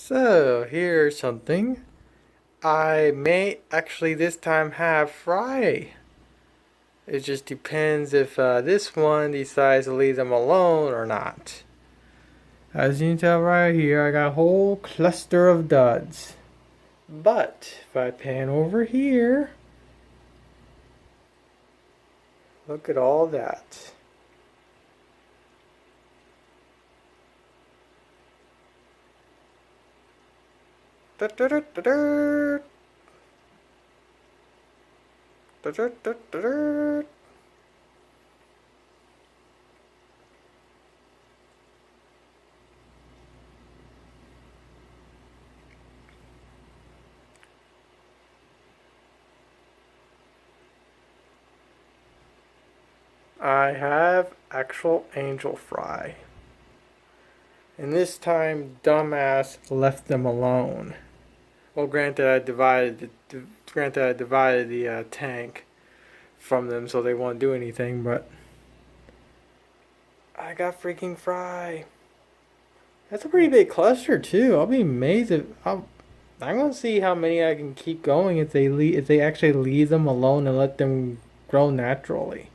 So, here's something. I may actually this time have Fry. It just depends if this one decides to leave them alone or not. As you can tell right here, I got a whole cluster of duds. But if I pan over here, look at all that. Da, da, da, da, da. Da, da, da, da, da. I have actual angel fry. And this time, dumbass left them alone. Well, granted, I divided the tank from them, so they won't do anything. But I got freaking fry. That's a pretty big cluster too. I'll be amazed if I'm gonna see how many I can keep going if they actually leave them alone and let them grow naturally.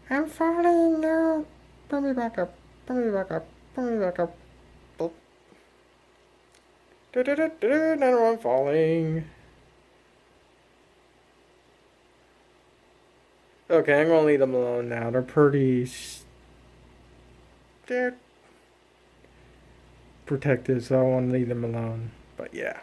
I'm falling now. Bring me back up. Bring me back up. Bring me back up. Boop. Now I'm falling. Okay, I'm gonna leave them alone now. They're protected, so I want to leave them alone. But yeah.